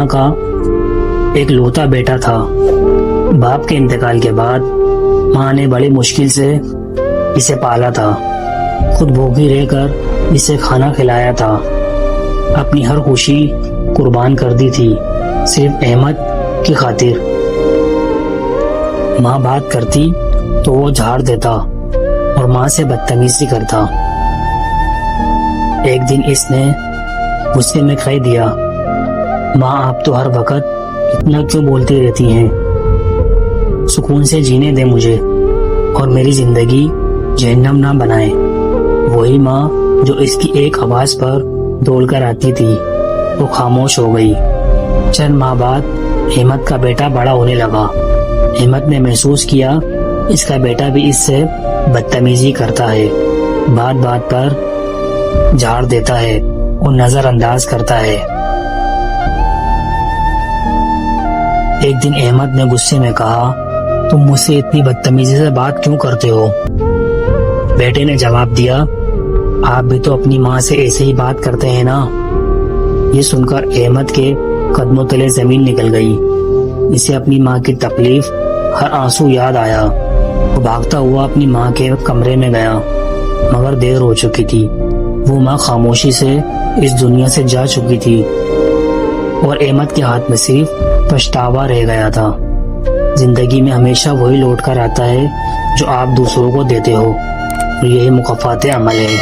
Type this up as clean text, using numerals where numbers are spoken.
ماں کا ایک لوتا بیٹا تھا۔ باپ کے انتقال کے بعد ماں نے بڑی مشکل سے اسے پالا تھا، خود بھوکی رہ کر اسے کھانا کھلایا تھا، اپنی ہر خوشی قربان کر دی تھی صرف احمد کی خاطر۔ ماں بات کرتی تو وہ جھاڑ دیتا اور ماں سے بدتمیزی کرتا۔ ایک دن اس نے غصے میں کہہ دیا، ماں آپ تو ہر وقت اتنا کیوں بولتی رہتی ہیں؟ سکون سے جینے دے مجھے اور میری زندگی جہنم نہ بنائے۔ وہی ماں جو اس کی ایک آواز پر دوڑ کر آتی تھی وہ خاموش ہو گئی۔ چند ماہ بعد احمد کا بیٹا بڑا ہونے لگا۔ احمد نے محسوس کیا اس کا بیٹا بھی اس سے بدتمیزی کرتا ہے، بات بات پر جھاڑ دیتا ہے اور نظر انداز کرتا ہے۔ ایک دن احمد نے غصے میں کہا، تم مجھ سے اتنی بدتمیزی سے بات کیوں کرتے ہو؟ بیٹے نے جواب دیا، آپ بھی تو اپنی ماں سے ایسے ہی بات کرتے ہیں نا۔ یہ سن کر احمد کے قدموں تلے زمین نکل گئی۔ اسے اپنی ماں کی تکلیف ہر آنسو یاد آیا۔ وہ بھاگتا ہوا اپنی ماں کے کمرے میں گیا، مگر دیر ہو چکی تھی۔ وہ ماں خاموشی سے اس دنیا سے جا چکی تھی اور احمد کے ہاتھ میں صرف پچھتاوا رہ گیا تھا۔ زندگی میں ہمیشہ وہی لوٹ کر آتا ہے جو آپ دوسروں کو دیتے ہو، اور یہی مکافات عمل ہے۔